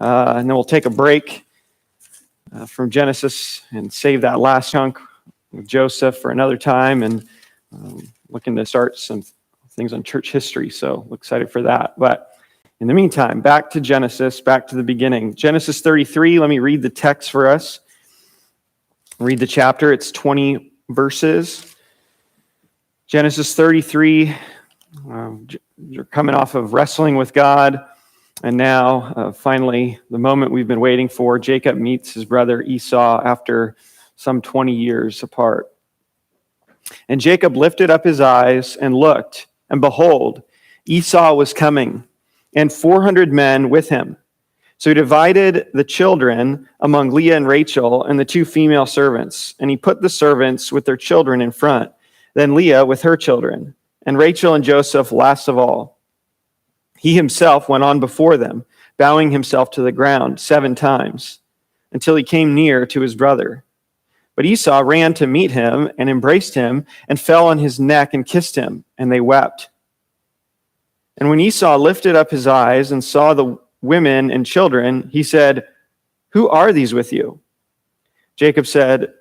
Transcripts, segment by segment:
and then we'll take a break from Genesis and save that last chunk with Joseph for another time, and looking to start some things on church history, so excited for that. But in the meantime, back to Genesis, back to the beginning. Genesis 33, let me read the text for us. Read the chapter, it's 20 verses. Genesis 33, you're coming off of wrestling with God, and now finally the moment we've been waiting for. Jacob meets his brother Esau after some 20 years apart. And Jacob lifted up his eyes and looked, and behold, Esau was coming, and 400 men with him. So he divided the children among Leah and Rachel and the two female servants, and he put the servants with their children in front, then Leah with her children, and Rachel and Joseph last of all. He himself went on before them, bowing himself to the ground 7 times, until he came near to his brother. But Esau ran to meet him and embraced him and fell on his neck and kissed him, and they wept. And when Esau lifted up his eyes and saw the women and children, he said, "Who are these with you?" Jacob said,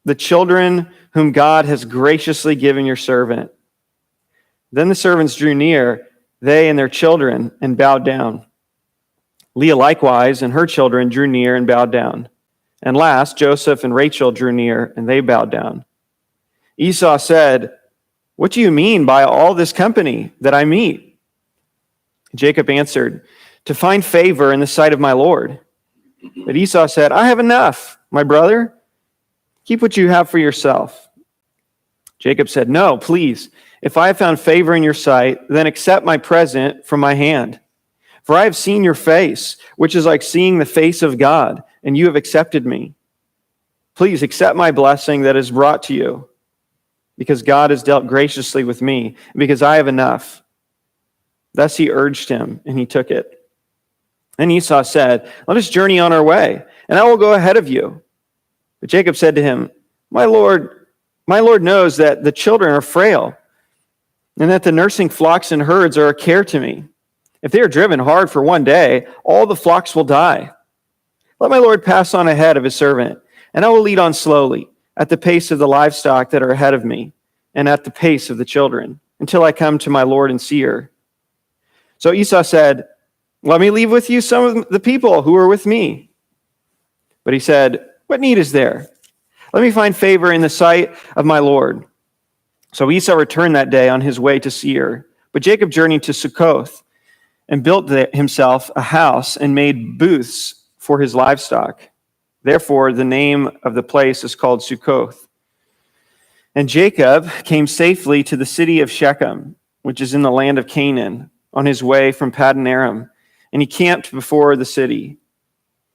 "The children whom God has graciously given your servant." Then the servants drew near, they and their children, and bowed down. Leah likewise and her children drew near and bowed down. And last, Joseph and Rachel drew near, and they bowed down. Esau said, "What do you mean by all this company that I meet?" Jacob answered, "To find favor in the sight of my Lord." But Esau said, "I have enough, my brother. Keep what you have for yourself." Jacob said, "No, please. If I have found favor in your sight, then accept my present from my hand. For I have seen your face, which is like seeing the face of God, and you have accepted me. Please accept my blessing that is brought to you, because God has dealt graciously with me, and because I have enough." Thus he urged him, and he took it. Then Esau said, "Let us journey on our way, and I will go ahead of you." But Jacob said to him, My Lord knows that the children are frail, and that the nursing flocks and herds are a care to me. If they are driven hard for one day, all the flocks will die. Let my Lord pass on ahead of his servant, and I will lead on slowly, at the pace of the livestock that are ahead of me, and at the pace of the children, until I come to my Lord and Seir. So Esau said, "Let me leave with you some of the people who are with me." But he said, "What need is there? Let me find favor in the sight of my Lord." So Esau returned that day on his way to Seir. But Jacob journeyed to Succoth and built himself a house and made booths for his livestock. Therefore, the name of the place is called Succoth. And Jacob came safely to the city of Shechem, which is in the land of Canaan, on his way from Paddan Aram, and he camped before the city.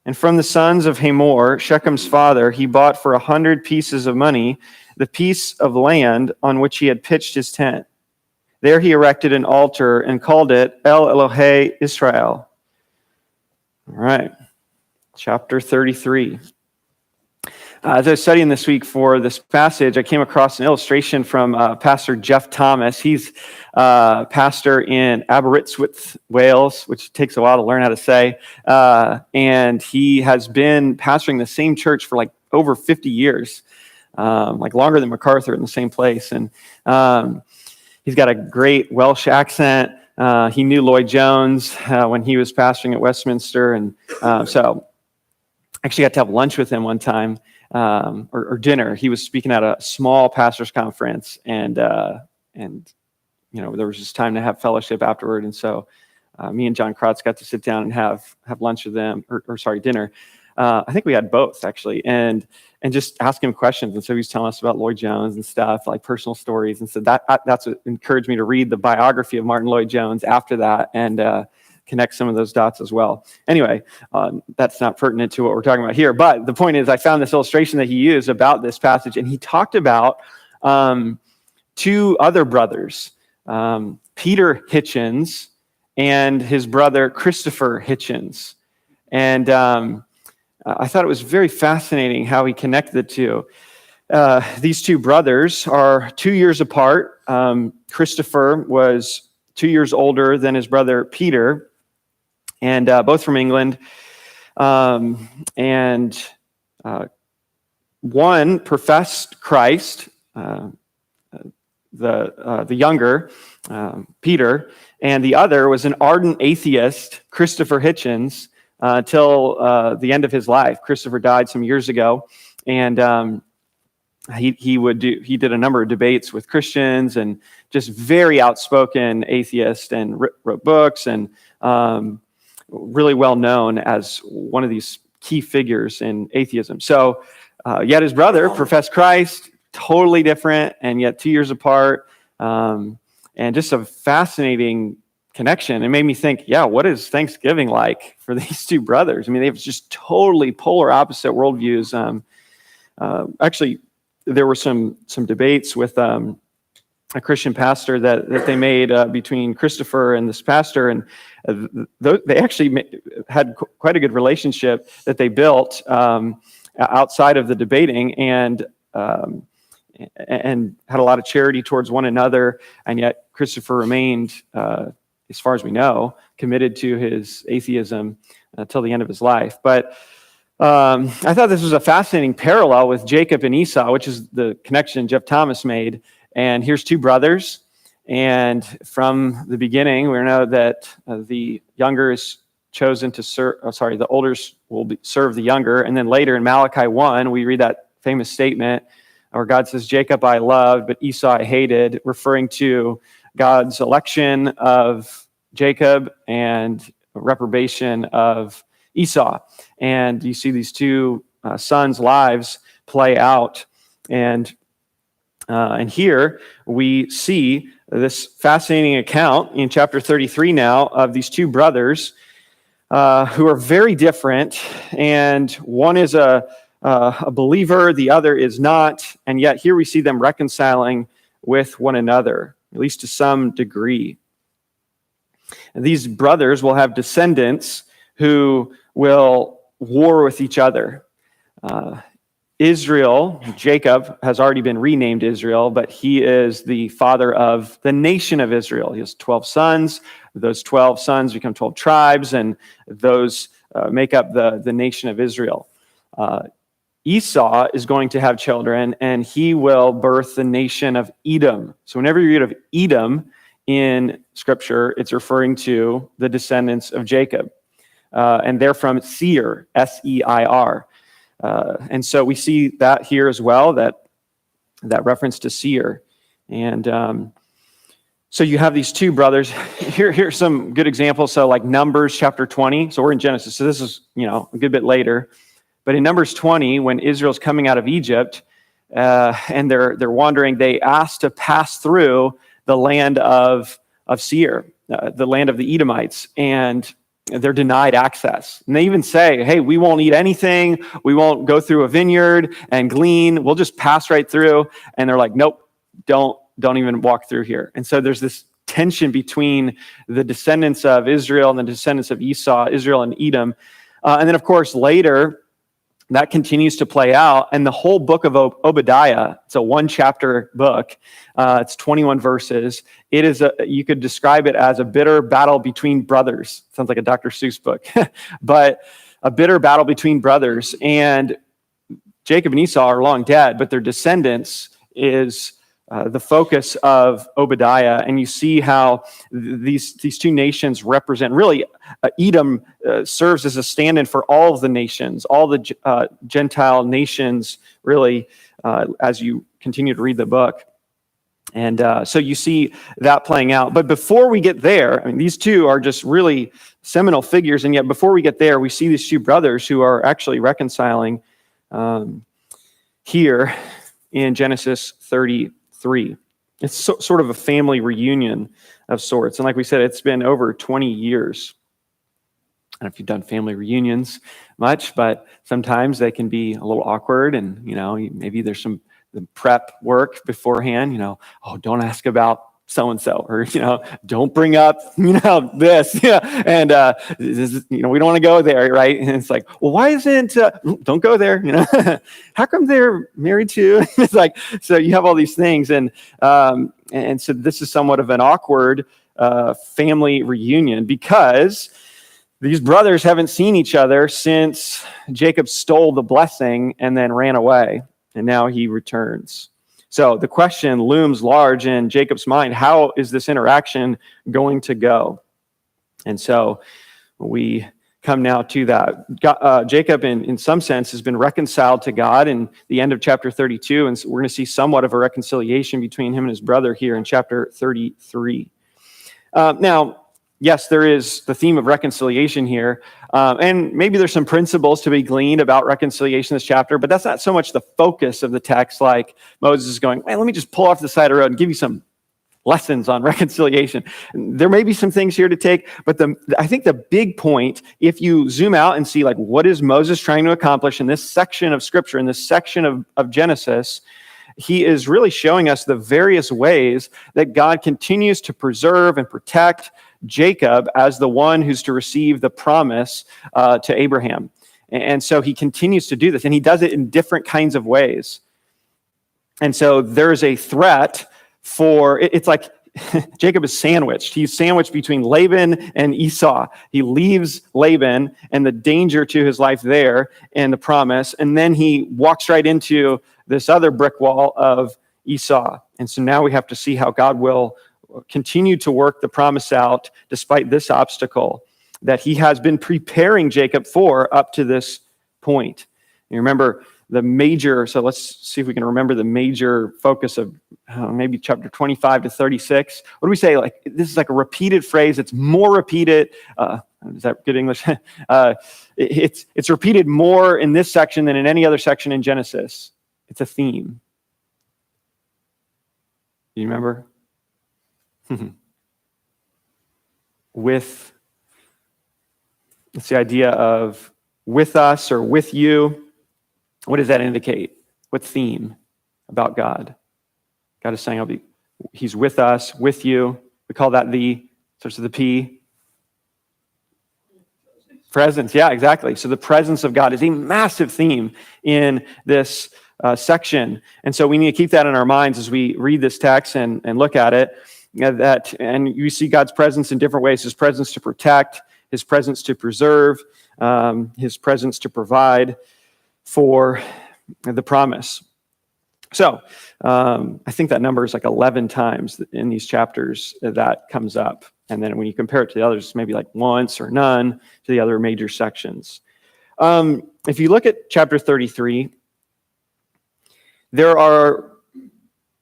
And from the sons of Hamor, Shechem's father, he bought for 100 pieces of money the piece of land on which he had pitched his tent. There he erected an altar and called it El Elohe Israel. All right, chapter 33. As I was studying this week for this passage, I came across an illustration from Pastor Jeff Thomas. He's pastor in Aberystwyth, Wales, which takes a while to learn how to say. And he has been pastoring the same church for like over 50 years, like longer than MacArthur in the same place. And he's got a great Welsh accent. He knew Lloyd Jones when he was pastoring at Westminster. And so I actually got to have lunch with him one time. Or dinner. He was speaking at a small pastors conference, and you know, there was just time to have fellowship afterward. And so me and John Krotz got to sit down and have lunch with them, or dinner. I think we had both actually, and just ask him questions. And so he was telling us about Lloyd Jones and stuff, like personal stories. And so that's what encouraged me to read the biography of Martin Lloyd Jones after that, and connect some of those dots as well. Anyway, that's not pertinent to what we're talking about here. But the point is, I found this illustration that he used about this passage, and he talked about 2 other brothers, Peter Hitchens and his brother Christopher Hitchens. And I thought it was very fascinating how he connected the two. These 2 brothers are 2 years apart. Christopher was 2 years older than his brother Peter, and both from England. And one professed Christ, the younger, Peter, and the other was an ardent atheist, Christopher Hitchens, till the end of his life. Christopher died some years ago, and he did a number of debates with Christians, and just very outspoken atheist, and wrote books, and really well known as one of these key figures in atheism. So yet his brother professed Christ, totally different, and yet 2 years apart, and just a fascinating connection. It made me think, what is Thanksgiving like for these two brothers? I mean, they have just totally polar opposite worldviews. Actually, there were some debates with a Christian pastor that they made between Christopher and this pastor, and they actually had quite a good relationship that they built outside of the debating, and had a lot of charity towards one another, and yet Christopher remained, as far as we know, committed to his atheism until the end of his life. But I thought this was a fascinating parallel with Jacob and Esau, which is the connection Jeff Thomas made. And here's two brothers, and from the beginning, we know that the younger is chosen to serve. The older will serve the younger, and then later in Malachi 1, we read that famous statement where God says, "Jacob I loved, but Esau I hated," referring to God's election of Jacob and reprobation of Esau. And you see these two sons' lives play out. And here we see this fascinating account in chapter 33 now of these two brothers who are very different. And one is a believer, the other is not. And yet here we see them reconciling with one another, at least to some degree. And these brothers will have descendants who will war with each other. Israel, Jacob, has already been renamed Israel, but he is the father of the nation of Israel. He has 12 sons. Those 12 sons become 12 tribes, and those make up the nation of Israel. Esau is going to have children, and he will birth the nation of Edom. So whenever you read of Edom in Scripture, it's referring to the descendants of Jacob. And they're from Seir, S-E-I-R. And so we see that here as well, that reference to Seir. And so you have these two brothers. Here's some good examples. So like Numbers chapter 20. So we're in Genesis. So this is, a good bit later. But in Numbers 20, when Israel's coming out of Egypt and they're wandering, they ask to pass through the land of Seir, the land of the Edomites, and they're denied access. And they even say, "Hey, we won't eat anything. We won't go through a vineyard and glean. We'll just pass right through." And they're like, "Nope, don't even walk through here." And so there's this tension between the descendants of Israel and the descendants of Esau, Israel and Edom. And then, of course, later, that continues to play out. And the whole book of Obadiah, it's a one-chapter book. It's 21 verses. It is you could describe it as a bitter battle between brothers. Sounds like a Dr. Seuss book. But a bitter battle between brothers. And Jacob and Esau are long dead, but their descendants is the focus of Obadiah. And you see how these two nations represent, really, Edom serves as a stand-in for all of the nations, all the Gentile nations, really, as you continue to read the book. And so you see that playing out. But before we get there, these two are just really seminal figures. And yet before we get there, we see these two brothers who are actually reconciling here in Genesis 33. It's sort of a family reunion of sorts. And like we said, it's been over 20 years. I don't know if you've done family reunions much, but sometimes they can be a little awkward, and maybe there's some prep work beforehand. Oh, don't ask about so-and-so, or don't bring up this, and we don't want to go there, right? And it's like, well, why isn't don't go there, how come they're married to? It's like, so you have all these things, and so this is somewhat of an awkward family reunion, because These brothers haven't seen each other since Jacob stole the blessing and then ran away, and now he returns. So the question looms large in Jacob's mind: how is this interaction going to go? And so we come now to that. Jacob, in some sense, has been reconciled to God in the end of chapter 32, and so we're going to see somewhat of a reconciliation between him and his brother here in chapter 33. Now, yes, there is the theme of reconciliation here, and maybe there's some principles to be gleaned about reconciliation in this chapter, but that's not so much the focus of the text, like Moses is going, hey, let me just pull off the side of the road and give you some lessons on reconciliation. There may be some things here to take, but I think the big point, if you zoom out and see, like, what is Moses trying to accomplish in this section of Scripture, in this section of Genesis, he is really showing us the various ways that God continues to preserve and protect Jacob as the one who's to receive the promise to Abraham. And so he continues to do this, and he does it in different kinds of ways. And so there's a threat it's like Jacob is sandwiched. He's sandwiched between Laban and Esau. He leaves Laban and the danger to his life there and the promise, and then he walks right into this other brick wall of Esau. And so now we have to see how God will continue to work the promise out despite this obstacle that he has been preparing Jacob for up to this point. You remember so let's see if we can remember the major focus of maybe chapter 25 to 36. What do we say? Like, this is like a repeated phrase. It's more repeated. Is that good English? It's repeated more in this section than in any other section in Genesis. It's a theme. Do you remember? It's the idea of with us or with you. What does that indicate? What theme about God? God is saying, he's with us, with you. We call that starts with the P. Presence, yeah, exactly. So the presence of God is a massive theme in this section. And so we need to keep that in our minds as we read this text and look at it. And you see God's presence in different ways: his presence to protect, his presence to preserve, his presence to provide for the promise. So I think that number is like 11 times in these chapters that comes up. And then when you compare it to the others, maybe like once or none to the other major sections. If you look at chapter 33, there are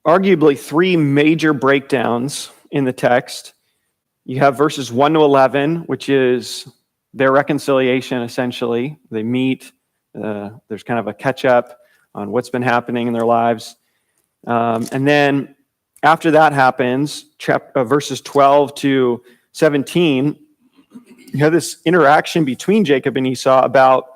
arguably three major breakdowns in the text. You have verses 1 to 11, which is their reconciliation, essentially. They meet. There's kind of a catch-up on what's been happening in their lives. And then after that happens, verses 12 to 17, you have this interaction between Jacob and Esau about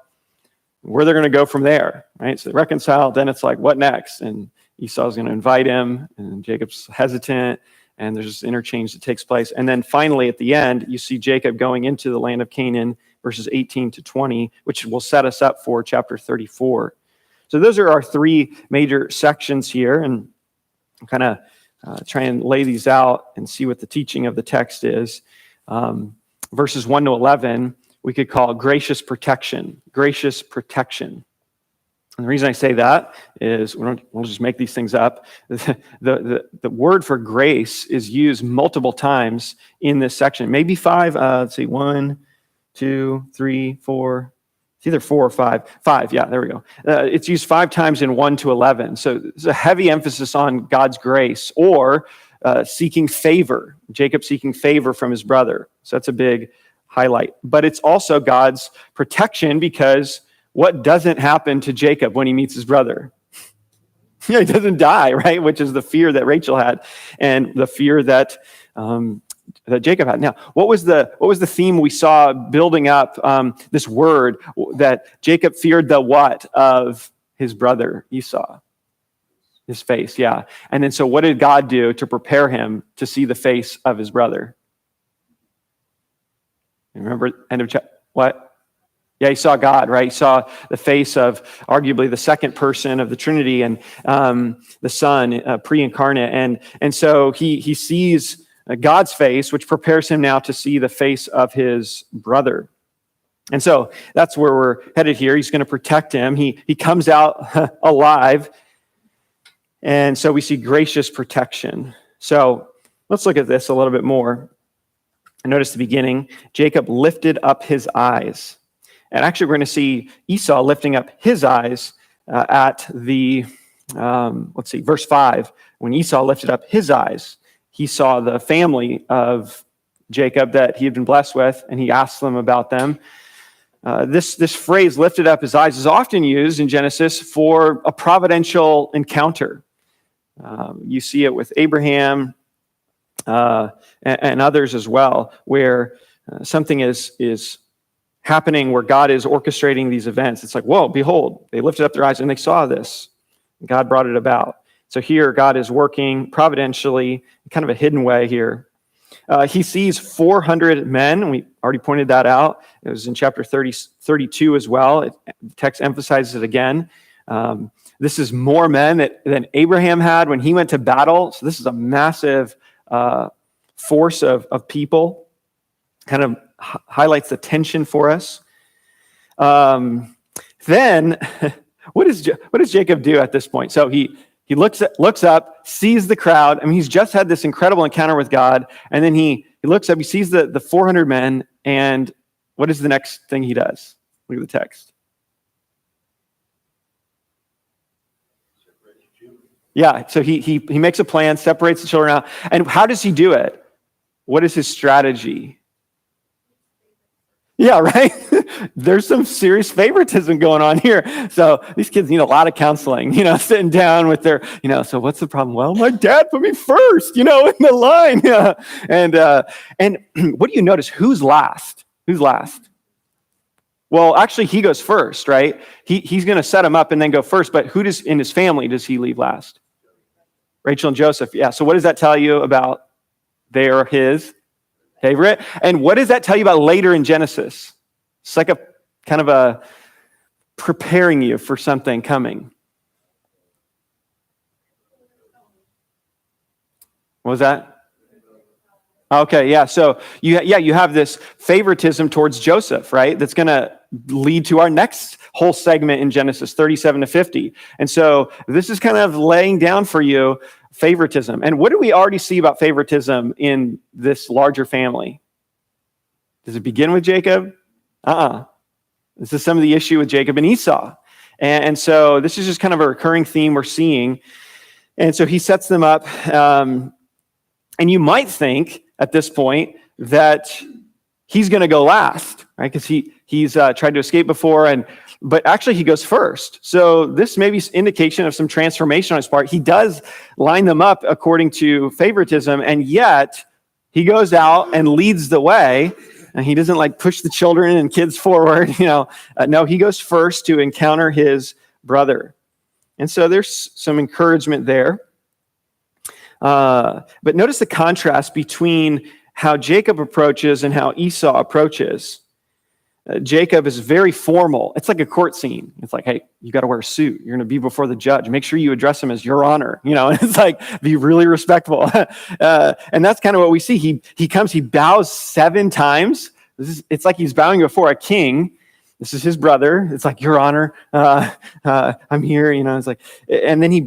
where they're going to go from there, right? So they reconcile, then it's like, what next? And Esau's going to invite him, and Jacob's hesitant, and there's this interchange that takes place. And then finally, at the end, you see Jacob going into the land of Canaan, verses 18 to 20, which will set us up for chapter 34. So those are our three major sections here, and kind of try and lay these out and see what the teaching of the text is. Verses 1 to 11, we could call gracious protection. Gracious protection. And the reason I say that is we'll just make these things up. The word for grace is used multiple times in this section. Maybe five. Let's see, 1, 2, 3, 4. It's either 4 or 5. 5, yeah, there we go. It's used 5 times in 1 to 11. So there's a heavy emphasis on God's grace or seeking favor. Jacob seeking favor from his brother. So that's a big highlight. But it's also God's protection, because what doesn't happen to Jacob when he meets his brother? Yeah, he doesn't die, right? Which is the fear that Rachel had and the fear that Jacob had. Now, what was the theme we saw building up this word that Jacob feared the what of his brother Esau? His face, yeah. And then so what did God do to prepare him to see the face of his brother? Remember, end of chapter, what? Yeah, he saw God, right? He saw the face of arguably the second person of the Trinity and the Son, pre-incarnate. And so he sees God's face, which prepares him now to see the face of his brother. And so that's where we're headed here. He's going to protect him. He comes out alive. And so we see gracious protection. So let's look at this a little bit more. I notice the beginning, Jacob lifted up his eyes. And actually, we're going to see Esau lifting up his eyes at the, verse 5. When Esau lifted up his eyes, he saw the family of Jacob that he had been blessed with, and he asked them about them. This phrase, lifted up his eyes, is often used in Genesis for a providential encounter. You see it with Abraham and others as well, where something is happening, where God is orchestrating these events. It's like, whoa, behold, they lifted up their eyes and they saw this. God brought it about. So here, God is working providentially, in kind of a hidden way here. He sees 400 men, and we already pointed that out. It was in chapter 32 as well. The text emphasizes it again. This is more men than Abraham had when he went to battle. So this is a massive force of people. Kind of highlights the tension for us. Then, what does Jacob do at this point? So he looks up, sees the crowd. I mean, he's just had this incredible encounter with God, and then he looks up, he sees the 400 men, and what is the next thing he does? Look at the text. Yeah, so he makes a plan, separates the children out. And how does he do it? What is his strategy? Yeah, right? There's some serious favoritism going on here. So these kids need a lot of counseling, sitting down with their, so what's the problem? Well, my dad put me first, in the line. Yeah. And what do you notice? Who's last? Who's last? Well, actually, he goes first, right? He's going to set him up and then go first. But who in his family does he leave last? Rachel and Joseph. Yeah. So what does that tell you about they're his favorite? And what does that tell you about later in Genesis? It's like a kind of a preparing you for something coming. What was that? Okay, yeah. So you have this favoritism towards Joseph, right? That's going to lead to our next whole segment in Genesis 37 to 50. And so this is kind of laying down for you favoritism. And what do we already see about favoritism in this larger family? Does it begin with Jacob? This is some of the issue with Jacob and Esau. And so this is just kind of a recurring theme we're seeing. And so he sets them up. And you might think at this point that he's going to go last, right? Because he's tried to escape before, but actually he goes first. So this may be indication of some transformation on his part. He does line them up according to favoritism, and yet he goes out and leads the way. And he doesn't push the children and kids forward, No, he goes first to encounter his brother. And so there's some encouragement there. But notice the contrast between how Jacob approaches and how Esau approaches. Jacob is very formal. It's like a court scene. It's like, hey, you got to wear a suit. You're going to be before the judge. Make sure you address him as your honor. It's like, be really respectful. And that's kind of what we see. He comes, he bows 7 times. It's like he's bowing before a king. This is his brother. It's like, your honor. I'm here. It's like, and then he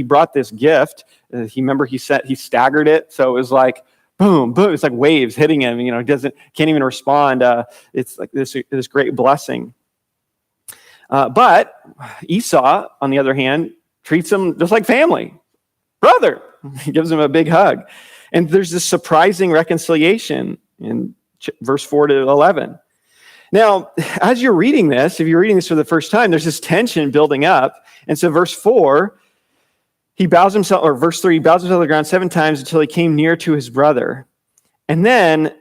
brought this gift. He staggered it. So it was like, boom, boom. It's like waves hitting him. Can't even respond. It's like this great blessing. But Esau, on the other hand, treats him just like family. Brother. He gives him a big hug. And there's this surprising reconciliation in verse 4 to 11. Now, as you're reading this, if you're reading this for the first time, there's this tension building up. And so verse 4, verse 3, he bows himself to the ground 7 times until he came near to his brother. And then,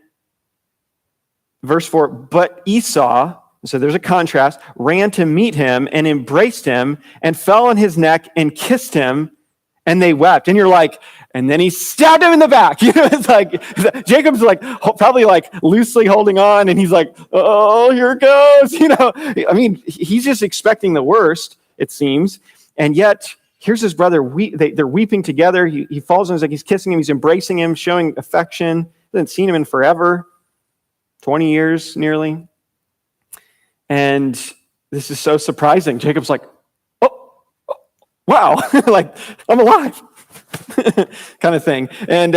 verse 4, but Esau, so there's a contrast, ran to meet him and embraced him and fell on his neck and kissed him, and they wept. And you're like, and then he stabbed him in the back. It's like, Jacob's probably loosely holding on, and he's like, oh, here it goes. I mean, he's just expecting the worst, it seems. And yet, here's his brother. They're weeping together. He falls on his neck. He's kissing him. He's embracing him, showing affection. Hasn't seen him in forever, 20 years nearly. And this is so surprising. Jacob's like, oh, wow, like I'm alive, kind of thing. And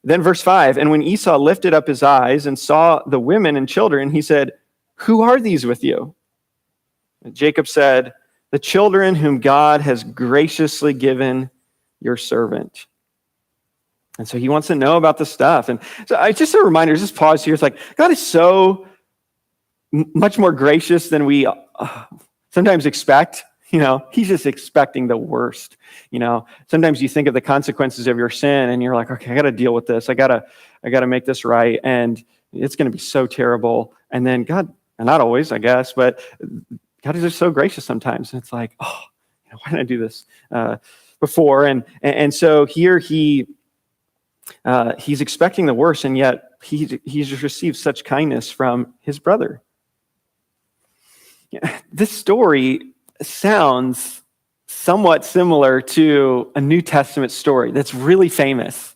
then verse 5, and when Esau lifted up his eyes and saw the women and children, he said, who are these with you? And Jacob said, the children whom God has graciously given your servant. And so he wants to know about the stuff. And so just a reminder, just pause here. It's like, God is so much more gracious than we sometimes expect. He's just expecting the worst. Sometimes you think of the consequences of your sin and you're like, okay, I got to deal with this. I got to make this right. And it's going to be so terrible. And then God, and not always, I guess, but God is just so gracious sometimes. And it's like, oh, why didn't I do this before? And so here he's expecting the worst, and yet he's received such kindness from his brother. This story sounds somewhat similar to a New Testament story that's really famous.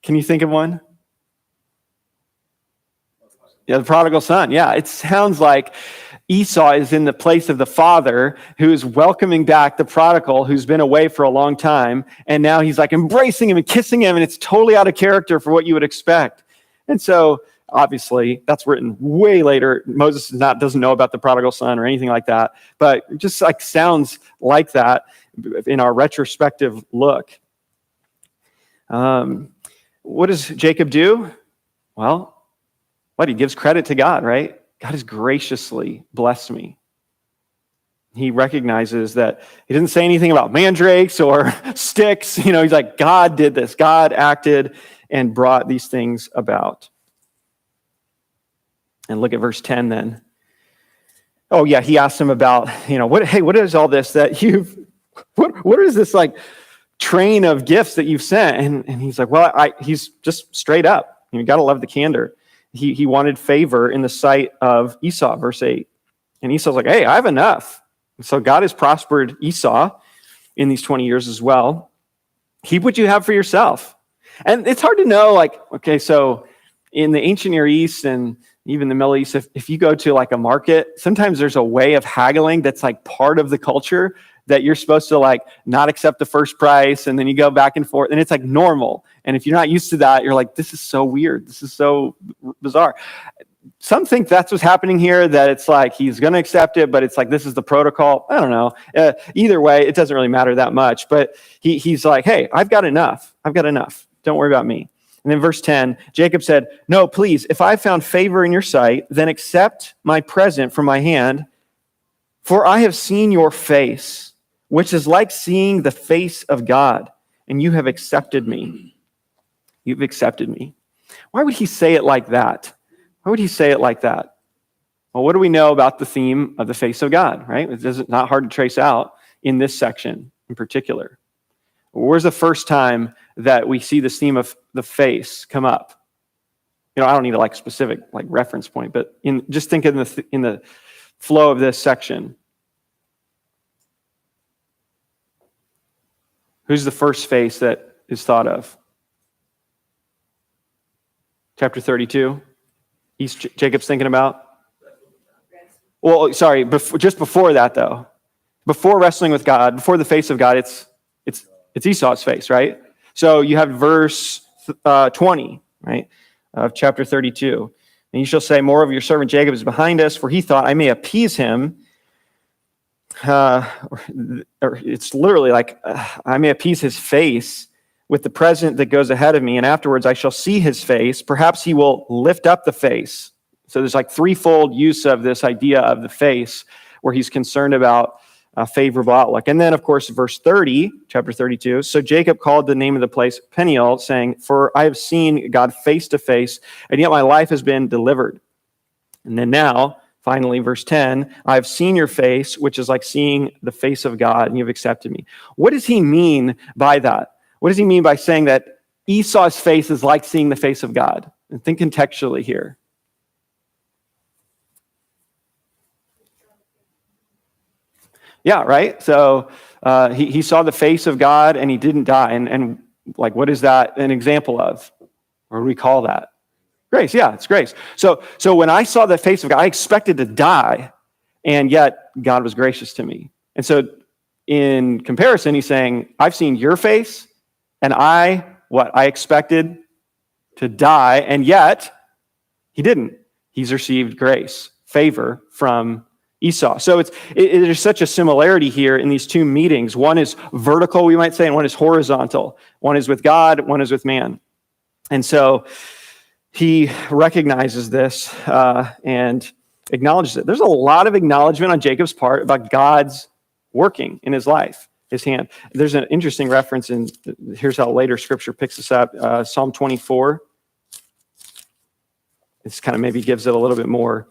Can you think of one? Yeah, the prodigal son. Yeah, it sounds like Esau is in the place of the father who is welcoming back the prodigal who's been away for a long time, and now he's like embracing him and kissing him, and it's totally out of character for what you would expect. And so obviously, that's written way later. Moses doesn't know about the prodigal son or anything like that, but it just like sounds like that in our retrospective look. What does Jacob do? Well, he gives credit to God, right? God has graciously blessed me. He recognizes that he didn't say anything about mandrakes or sticks. He's like, God did this. God acted and brought these things about. And look at verse 10 then. Oh yeah, he asked him about, what is all this that what is this like train of gifts that you've sent? And he's like, well, he's just straight up. You got to love the candor. He wanted favor in the sight of Esau, verse 8. And Esau's like, hey, I have enough. And so God has prospered Esau in these 20 years as well. Keep what you have for yourself. And it's hard to know, like, okay, so in the ancient Near East and even the Middle East, if you go to like a market, sometimes there's a way of haggling that's like part of the culture that you're supposed to like not accept the first price, and then you go back and forth, and it's like normal. And if you're not used to that, you're like, this is so weird. This is so bizarre. Some think that's what's happening here, that it's like he's going to accept it, but it's like this is the protocol. I don't know. Either way, it doesn't really matter that much. But he's like, hey, I've got enough. Don't worry about me. And then verse 10, Jacob said, no, please, if I found favor in your sight, then accept my present from my hand, for I have seen your face, which is like seeing the face of God, and you have accepted me. You've accepted me. Why would he say it like that? Why would he say it like that? Well, what do we know about the theme of the face of God, right? It's not hard to trace out in this section in particular. Where's the first time that we see this theme of the face come up? I don't need a like specific like reference point, but just think in the flow of this section. Who's the first face that is thought of? Chapter 32. Jacob's thinking about? Well, sorry, just before that though. Before wrestling with God, before the face of God, it's Esau's face, right? So you have verse 20, right, of chapter 32. And you shall say, more of your servant Jacob is behind us, for he thought I may appease him. Or it's literally like, I may appease his face with the present that goes ahead of me, and afterwards I shall see his face. Perhaps he will lift up the face. So there's like threefold use of this idea of the face, where he's concerned about a favorable outlook. And then, of course, verse 30, chapter 32, so Jacob called the name of the place Peniel, saying, for I have seen God face to face, and yet my life has been delivered. And then now, finally, verse 10, I have seen your face, which is like seeing the face of God, and you've accepted me. What does he mean by that? What does he mean by saying that Esau's face is like seeing the face of God? And think contextually here. Yeah, right? So he saw the face of God and he didn't die. And like, what is that an example of? Or do we call that? Grace, yeah, it's grace. So when I saw the face of God, I expected to die, and yet God was gracious to me. And so in comparison, he's saying, I've seen your face, and I expected to die, and yet he didn't. He's received grace, favor from Esau. So there's such a similarity here in these two meetings. One is vertical, we might say, and one is horizontal. One is with God, one is with man. And so he recognizes this and acknowledges it. There's a lot of acknowledgement on Jacob's part about God's working in his life, his hand. There's an interesting reference, and here's how later Scripture picks this up. Psalm 24. This kind of maybe gives it a little bit more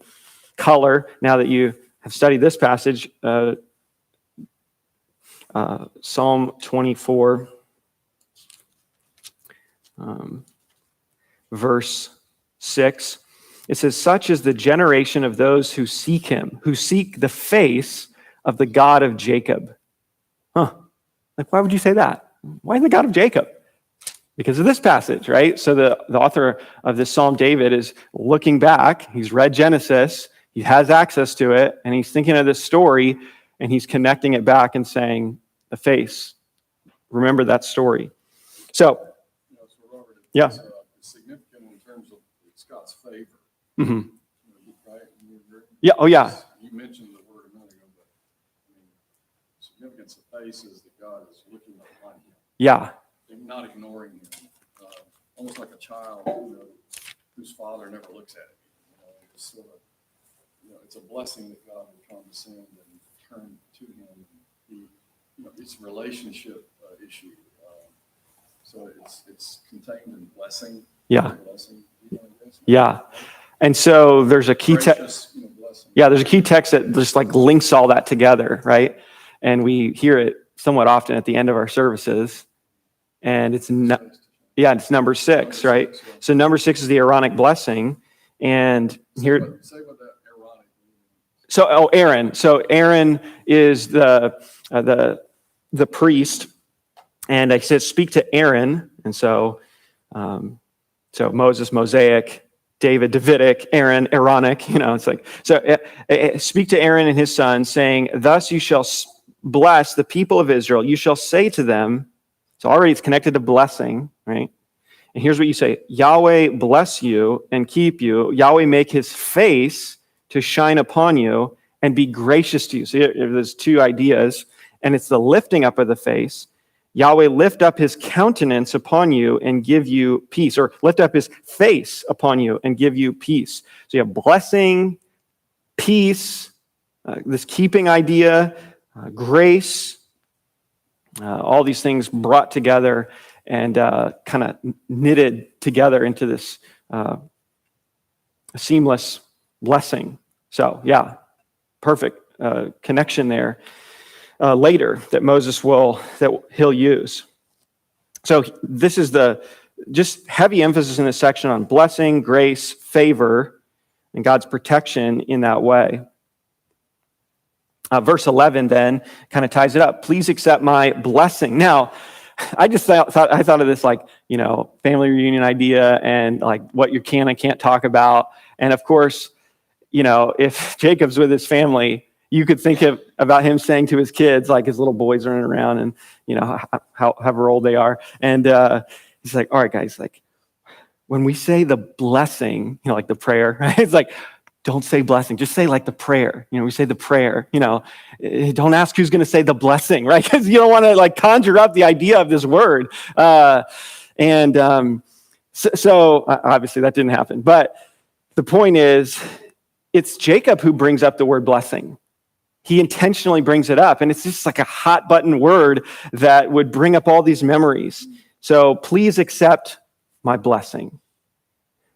color now that you have studied this passage. Psalm 24, verse 6. It says, such is the generation of those who seek him, who seek the face of the God of Jacob. Like, why would you say that? Why the God of Jacob? Because of this passage, right? So the author of this Psalm, David, is looking back. He's read Genesis. He has access to it, and he's thinking of this story, and he's connecting it back and saying, the face. Remember that story. So, Robert, yeah. It's significant in terms of it's God's favor. Mm-hmm. Right? Yeah, oh yeah. You mentioned the word a minute ago, but significance of face is that God is looking upon him. Yeah. Not ignoring him. Almost like a child, whose father never looks at him. It's sort of, it's a blessing that God will condescend and turn to him. It's a relationship issue. So it's contained in blessing. Yeah. Blessing. Yeah. And so there's a key text. Yeah, there's a key text that just like links all that together, right? And we hear it somewhat often at the end of our services. And it's number 6, right? So number 6 is the Aaronic blessing. And here, say what that Aaronic means. So Aaron. So Aaron is the priest, and I said speak to Aaron, and so Moses, Mosaic, David, Davidic, Aaron, Aaronic. It's like speak to Aaron and his son, saying, "Thus you shall bless the people of Israel. You shall say to them." So already it's connected to blessing, right? And here's what you say: Yahweh bless you and keep you. Yahweh make his face to shine upon you and be gracious to you. So there's two ideas, and it's the lifting up of the face. Yahweh lift up his countenance upon you and give you peace, or lift up his face upon you and give you peace. So you have blessing, peace, this keeping idea, grace, all these things brought together and kind of knitted together into this seamless blessing. So yeah, perfect connection there later that he'll use. So this is the just heavy emphasis in this section on blessing, grace, favor, and God's protection in that way. Verse 11 then kind of ties it up. Please accept my blessing. Now, I just thought of this like, family reunion idea and like what you can and can't talk about. And of course, if Jacob's with his family, you could think about him saying to his kids, like his little boys running around and, however old they are. And he's like, all right, guys, like when we say the blessing, like the prayer, right? It's like, don't say blessing, just say like the prayer. We say the prayer, don't ask who's going to say the blessing, right? Because you don't want to like conjure up the idea of this word. So obviously that didn't happen. But the point is, it's Jacob who brings up the word blessing. He intentionally brings it up, and it's just like a hot button word that would bring up all these memories. So please accept my blessing.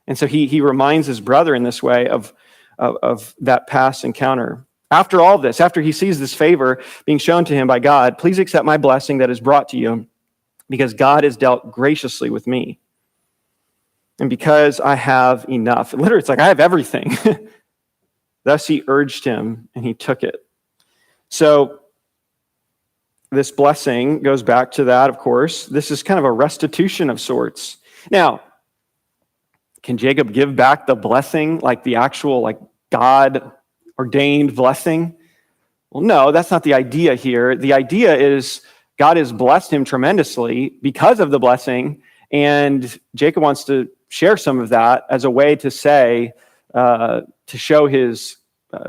And so he reminds his brother in this way of that past encounter. After all this, after he sees this favor being shown to him by God, please accept my blessing that is brought to you, because God has dealt graciously with me. And because I have enough. Literally, it's like I have everything. Thus he urged him, and he took it. So this blessing goes back to that, of course. This is kind of a restitution of sorts. Now, can Jacob give back the blessing, like the actual, like God ordained blessing? Well, no, that's not the idea here. The idea is God has blessed him tremendously because of the blessing, and Jacob wants to share some of that as a way to say, to show his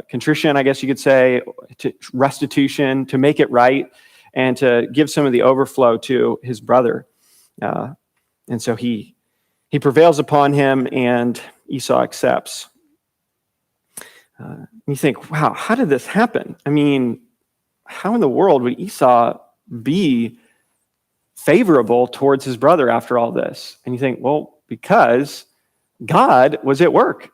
contrition, I guess you could say, to restitution, to make it right, and to give some of the overflow to his brother. And so he prevails upon him, and Esau accepts. You think, wow, how did this happen? I mean, how in the world would Esau be favorable towards his brother after all this? And you think, well, because God was at work.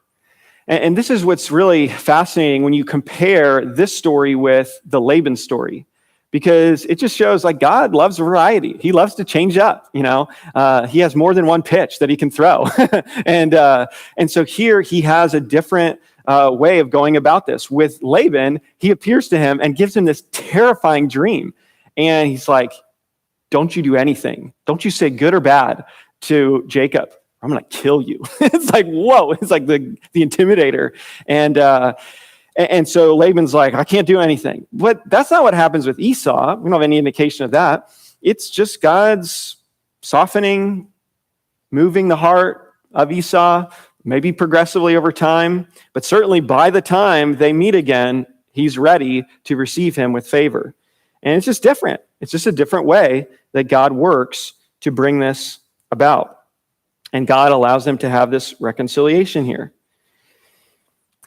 And this is what's really fascinating when you compare this story with the Laban story, because it just shows like God loves variety. He loves to change up, He has more than one pitch that he can throw. And so here he has a different way of going about this. With Laban, he appears to him and gives him this terrifying dream. And he's like, don't you do anything. Don't you say good or bad to Jacob. I'm going to kill you. It's like, whoa. It's like the intimidator. And so Laban's like, I can't do anything. But that's not what happens with Esau. We don't have any indication of that. It's just God's softening, moving the heart of Esau, maybe progressively over time. But certainly by the time they meet again, he's ready to receive him with favor. And it's just different. It's just a different way that God works to bring this about. And God allows them to have this reconciliation here.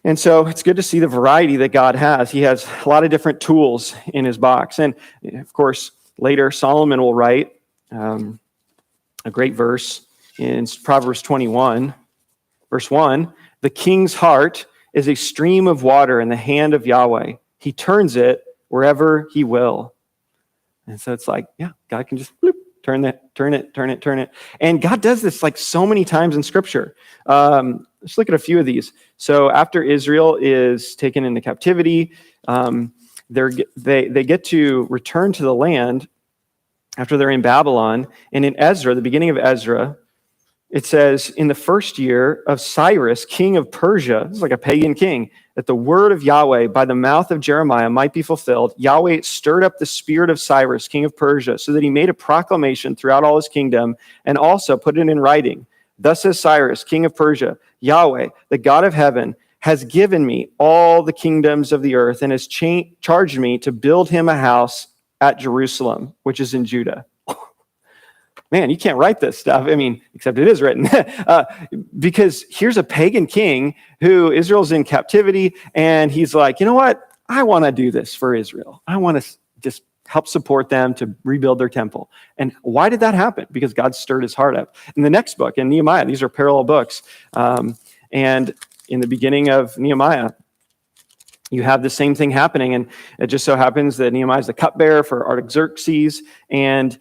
And so it's good to see the variety that God has. He has a lot of different tools in his box. And of course, later Solomon will write a great verse in Proverbs 21, verse 1. The king's heart is a stream of water in the hand of Yahweh. He turns it wherever he will. And so it's like, yeah, God can just bloop, turn it. And God does this like so many times in Scripture. Let's look at a few of these. So after Israel is taken into captivity, they get to return to the land after they're in Babylon. And in Ezra, the beginning of Ezra, it says, in the first year of Cyrus, king of Persia, this is like a pagan king, that the word of Yahweh by the mouth of Jeremiah might be fulfilled, Yahweh stirred up the spirit of Cyrus, king of Persia, so that he made a proclamation throughout all his kingdom and also put it in writing. Thus says Cyrus, king of Persia, Yahweh, the God of heaven, has given me all the kingdoms of the earth and has charged me to build him a house at Jerusalem, which is in Judah. Man, you can't write this stuff. I mean, except it is written. Because here's a pagan king who Israel's in captivity, and he's like, you know what? I want to do this for Israel. I want to just help support them to rebuild their temple. And why did that happen? Because God stirred his heart up. In the next book, in Nehemiah, these are parallel books. And in the beginning of Nehemiah, you have the same thing happening. And it just so happens that Nehemiah is the cupbearer for Artaxerxes, and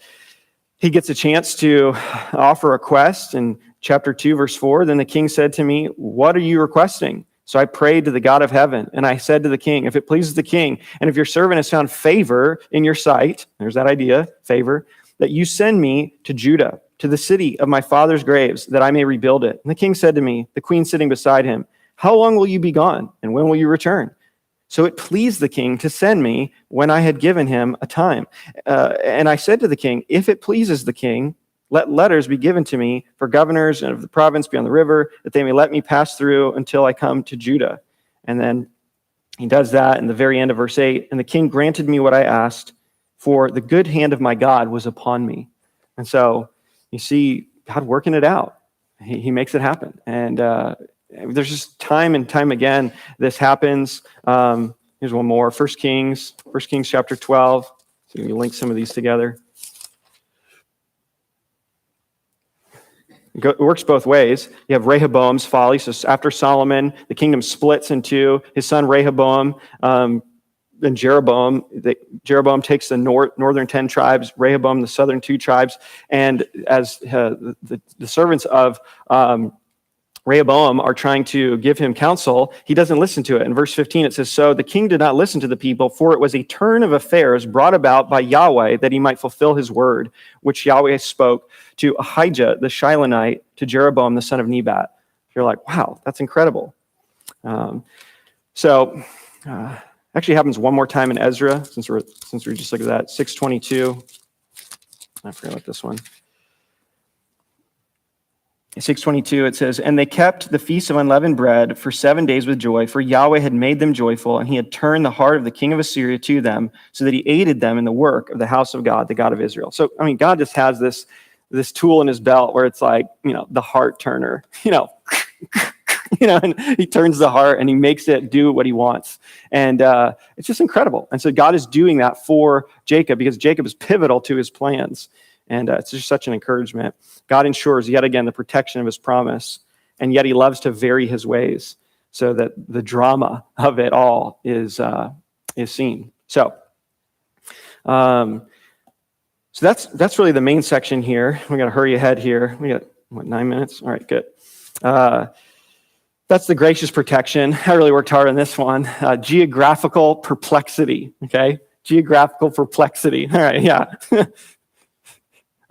he gets a chance to offer a request in chapter 2, verse 4. Then the king said to me, what are you requesting? So I prayed to the God of heaven, and I said to the king, if it pleases the king, and if your servant has found favor in your sight, there's that idea, favor, that you send me to Judah, to the city of my father's graves, that I may rebuild it. And the king said to me, the queen sitting beside him, how long will you be gone, and when will you return? So it pleased the king to send me when I had given him a time. And I said to the king, if it pleases the king, let letters be given to me for governors and of the province beyond the river, that they may let me pass through until I come to Judah. And then he does that in the very end of verse 8. And the king granted me what I asked, for the good hand of my God was upon me. And so you see God working it out. He makes it happen. And there's just time and time again this happens. Here's one more. 1 Kings chapter 12. So you link some of these together. It works both ways. You have Rehoboam's folly. So after Solomon, the kingdom splits in two. His son Rehoboam, then Jeroboam. Jeroboam takes the northern 10 tribes, Rehoboam the southern 2 tribes. And as the servants of Rehoboam are trying to give him counsel, he doesn't listen to it. In verse 15, it says, so the king did not listen to the people, for it was a turn of affairs brought about by Yahweh that he might fulfill his word, which Yahweh spoke to Ahijah the Shilonite, to Jeroboam the son of Nebat. You're like, wow, that's incredible. So actually happens one more time in Ezra, since we're just looking at that, 6:22. I forgot about this one. 6:22, it says, "And they kept the feast of unleavened bread for 7 days with joy, for Yahweh had made them joyful, and he had turned the heart of the king of Assyria to them, so that he aided them in the work of the house of God, the God of Israel." So, I mean, God just has this tool in his belt where it's like, the heart turner, and he turns the heart and he makes it do what he wants. And it's just incredible. And so God is doing that for Jacob because Jacob is pivotal to his plans. And it's just such an encouragement. God ensures yet again the protection of his promise, and yet he loves to vary his ways so that the drama of it all is seen. So that's really the main section here. We got to hurry ahead here. We got 9 minutes. All right, good. That's the gracious protection. I really worked hard on this one. Geographical perplexity. Okay, geographical perplexity. All right, yeah.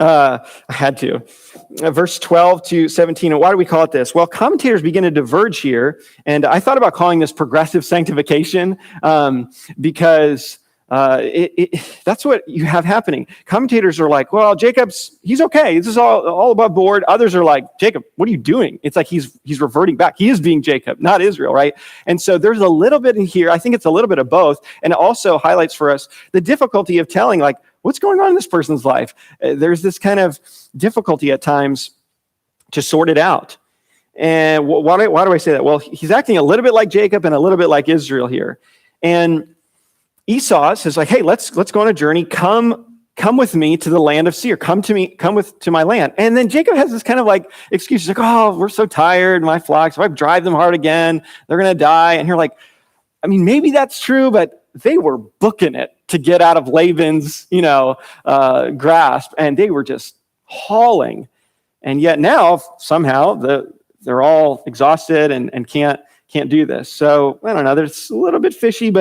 I had to. Verse 12 to 17. And why do we call it this? Well, commentators begin to diverge here. And I thought about calling this progressive sanctification because that's what you have happening. Commentators are like, well, he's okay. This is all above board. Others are like, Jacob, what are you doing? It's like he's reverting back. He is being Jacob, not Israel, right? And so there's a little bit in here. I think it's a little bit of both. And it also highlights for us the difficulty of telling, like, what's going on in this person's life? There's this kind of difficulty at times to sort it out. And why do I say that? Well, he's acting a little bit like Jacob and a little bit like Israel here. And Esau says, like, hey, let's go on a journey. Come with me to the land of Seir. Come to my land. And then Jacob has this kind of like excuse. He's like, oh, we're so tired. My flocks, if I drive them hard again, they're going to die. And you're like, I mean, maybe that's true, but they were booking it to get out of Laban's, grasp, and they were just hauling. And yet now, somehow, they're all exhausted and can't do this. So I don't know. There's a little bit fishy,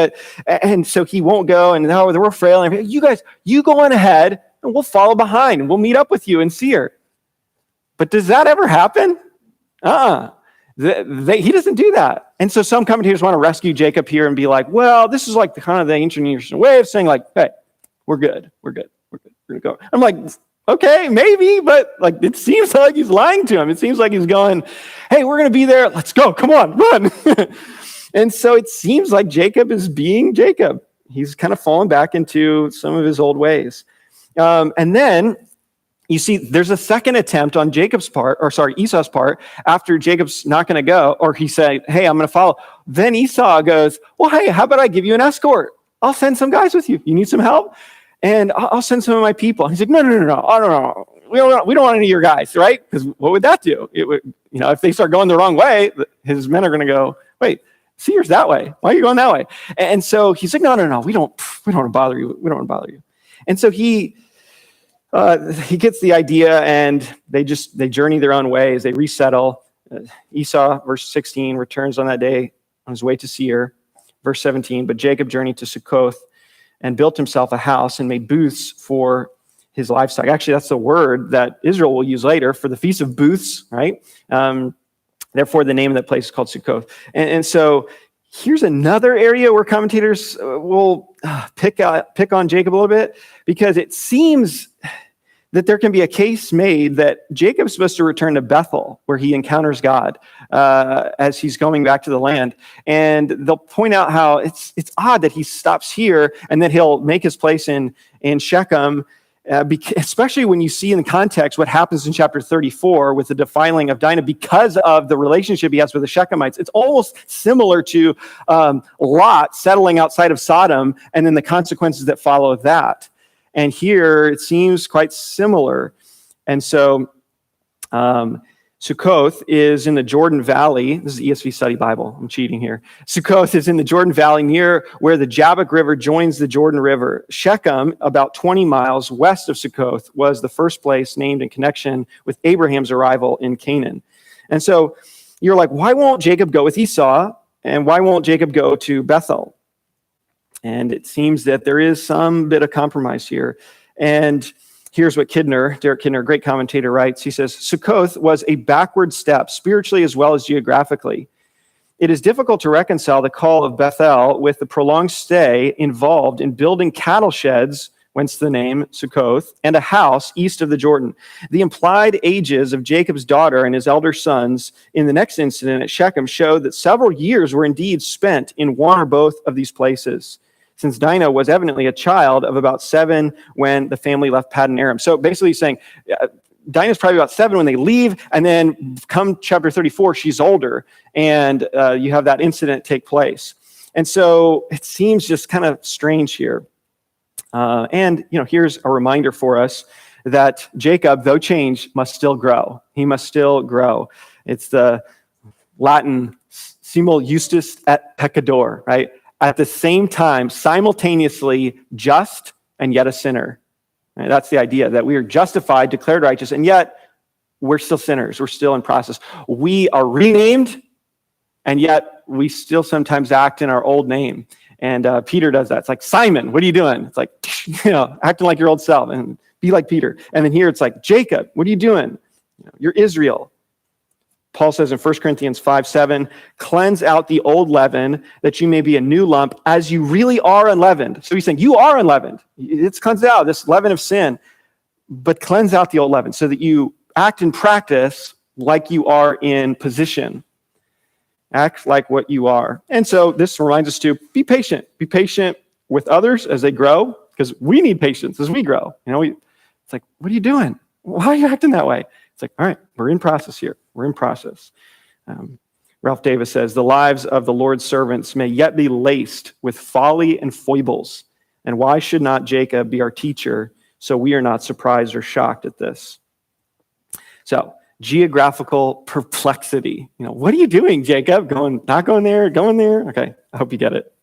and so he won't go. And no, we're frail. And you guys, you go on ahead, and we'll follow behind, and we'll meet up with you in Seir. But does that ever happen? He doesngoing to do that. And so some commentators want to rescue Jacob here and be like, well, this is like the ancient Near Eastern way of saying, like, hey, we're good. We're going to go. I'm like, okay, maybe, but like it seems like he's lying to him. It seems like he's going, hey, we're going to be there. Let's go. Come on, run. And so it seems like Jacob is being Jacob. He's kind of fallen back into some of his old ways. And then you see, there's a second attempt on Esau's part, after Jacob's not going to go, or he said, hey, I'm going to follow. Then Esau goes, well, hey, how about I give you an escort? I'll send some guys with you. You need some help? And I'll send some of my people. And he's like, no. I don't know. We don't want any of your guys, right? Because what would that do? It would, if they start going the wrong way, his men are going to go, wait, Seir's that way. Why are you going that way? And so he's like, no. We don't want to bother you. We don't want to bother you. And so he gets the idea, and they journey their own ways. They resettle. Esau, verse 16, returns on that day on his way to Seir. Verse 17, but Jacob journeyed to Succoth and built himself a house and made booths for his livestock. Actually, that's the word that Israel will use later for the Feast of Booths, right? Therefore, the name of that place is called Succoth. And so here's another area where commentators will pick on Jacob a little bit, because it seems that there can be a case made that Jacob's supposed to return to Bethel, where he encounters God as he's going back to the land. And they'll point out how it's odd that he stops here and that he'll make his place in Shechem, especially when you see in context what happens in chapter 34 with the defiling of Dinah because of the relationship he has with the Shechemites. It's almost similar to Lot settling outside of Sodom and then the consequences that follow that. And here it seems quite similar. And so Succoth is in the Jordan Valley. This is the ESV Study Bible. I'm cheating here. Succoth is in the Jordan Valley near where the Jabbok River joins the Jordan River. Shechem, about 20 miles west of Succoth, was the first place named in connection with Abraham's arrival in Canaan. And so you're like, why won't Jacob go with Esau? And why won't Jacob go to Bethel? And it seems that there is some bit of compromise here. And Here's what Derek Kidner, a great commentator, writes. He says, Sukkoth was a backward step, spiritually as well as geographically. It is difficult to reconcile the call of Bethel with the prolonged stay involved in building cattle sheds, whence the name Sukkoth, and a house east of the Jordan. The implied ages of Jacob's daughter and his elder sons in the next incident at Shechem show that several years were indeed spent in one or both of these places, since Dinah was evidently a child of about 7 when the family left Paddan Aram. So basically he's saying Dinah's probably about 7 when they leave, and then come chapter 34, she's older, and you have that incident take place. And so it seems just kind of strange here. And here's a reminder for us that Jacob, though changed, must still grow. He must still grow. It's the Latin simul justus et peccator, right? At the same time, simultaneously just and yet a sinner. Right? That's the idea, that we are justified, declared righteous, and yet we're still sinners. We're still in process. We are renamed, and yet we still sometimes act in our old name. And Peter does that. It's like, Simon, what are you doing? It's like, acting like your old self, and be like Peter. And then here it's like, Jacob, what are you doing? You're Israel. Paul says in 1 Corinthians 5:7, cleanse out the old leaven that you may be a new lump as you really are unleavened. So he's saying you are unleavened. It's cleansed out, this leaven of sin, but cleanse out the old leaven so that you act in practice like you are in position. Act like what you are. And so this reminds us to be patient. Be patient with others as they grow, because we need patience as we grow. It's like, what are you doing? Why are you acting that way? It's like, all right, we're in process here. We're in process. Ralph Davis says, the lives of the Lord's servants may yet be laced with folly and foibles. And why should not Jacob be our teacher so we are not surprised or shocked at this? So, geographical perplexity. What are you doing, Jacob? Not going there, going there? Okay, I hope you get it.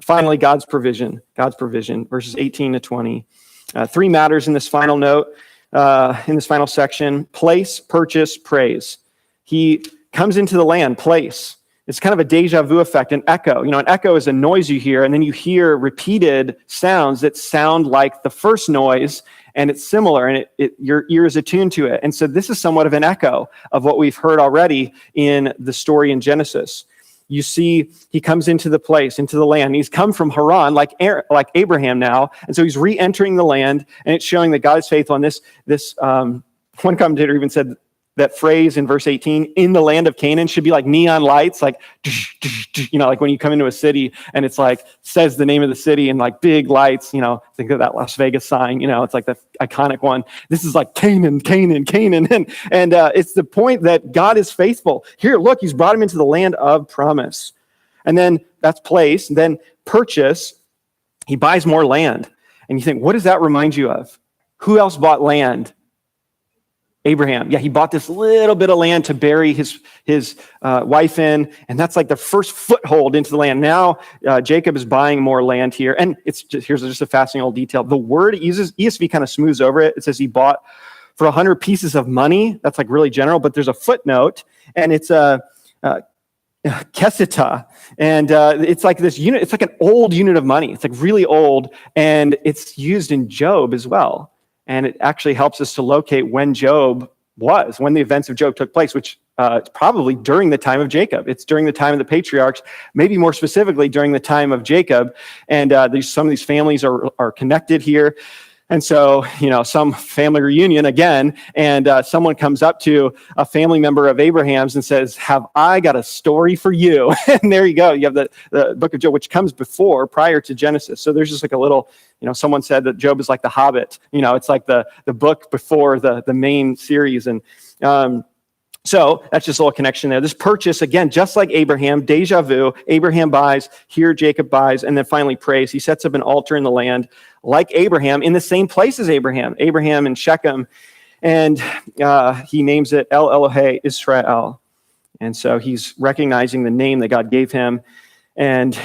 Finally, God's provision, verses 18 to 20. 3 matters in this final note. In this final section: place, purchase, praise. He comes into the land, place. It's kind of a deja vu effect, an echo. An echo is a noise you hear, and then you hear repeated sounds that sound like the first noise, and it's similar, and your ear is attuned to it. And so this is somewhat of an echo of what we've heard already in the story in Genesis. You see, he comes into the place, into the land. He's come from Haran, like Abraham now, and so he's re-entering the land, and it's showing that God is faithful. And this one commentator even said that phrase in verse 18, in the land of Canaan, should be like neon lights, like, like when you come into a city and it's like, says the name of the city and like big lights, think of that Las Vegas sign, it's like the iconic one. This is like Canaan. And it's the point that God is faithful. Here, look, he's brought him into the land of promise. And then that's place. And then purchase, he buys more land. And you think, what does that remind you of? Who else bought land? Abraham. Yeah, he bought this little bit of land to bury his wife in, and that's like the first foothold into the land. Now, Jacob is buying more land here, and here's just a fascinating old detail. The word ESV kind of smooths over it. It says he bought for 100 pieces of money. That's like really general, but there's a footnote, and it's a kesita, and it's like this unit. It's like an old unit of money. It's like really old, and it's used in Job as well. And it actually helps us to locate when the events of Job took place, which it's probably during the time of Jacob. It's during the time of the patriarchs, maybe more specifically during the time of Jacob. And some of these families are connected here. And so, some family reunion again, and someone comes up to a family member of Abraham's and says, have I got a story for you? And there you go. You have the book of Job, which comes prior to Genesis. So there's just like a little, someone said that Job is like the Hobbit. It's like the book before the main series. And so that's just a little connection there. This purchase, again, just like Abraham, deja vu. Abraham buys, here Jacob buys, and then finally prays. He sets up an altar in the land like Abraham, in the same place as Abraham in Shechem. And he names it El Elohe Israel. And so he's recognizing the name that God gave him and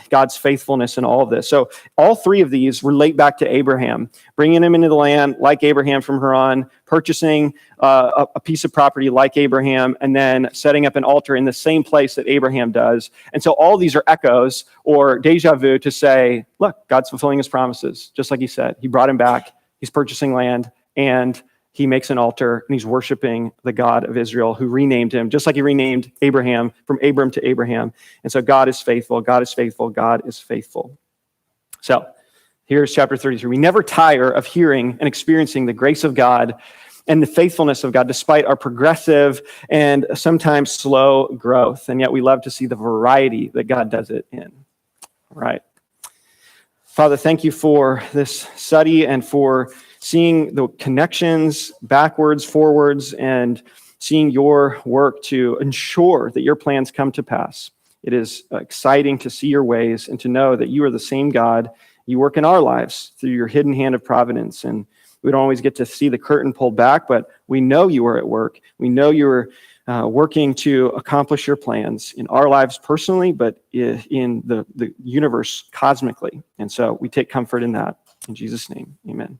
God's faithfulness in all of this. So all 3 of these relate back to Abraham, bringing him into the land like Abraham from Haran, purchasing a piece of property like Abraham, and then setting up an altar in the same place that Abraham does. And so all these are echoes or deja vu to say, look, God's fulfilling his promises, just like he said. He brought him back. He's purchasing land, and he makes an altar, and he's worshiping the God of Israel who renamed him, just like he renamed Abraham from Abram to Abraham. And so God is faithful, God is faithful, God is faithful. So here's chapter 33. We never tire of hearing and experiencing the grace of God and the faithfulness of God, despite our progressive and sometimes slow growth. And yet we love to see the variety that God does it in. All right. Father, thank you for this study and for seeing the connections backwards, forwards, and seeing your work to ensure that your plans come to pass. It is exciting to see your ways and to know that you are the same God. You work in our lives through your hidden hand of providence. And we don't always get to see the curtain pulled back, but we know you are at work. We know you're working to accomplish your plans in our lives personally, but in the universe cosmically. And so we take comfort in that. In Jesus' name, amen.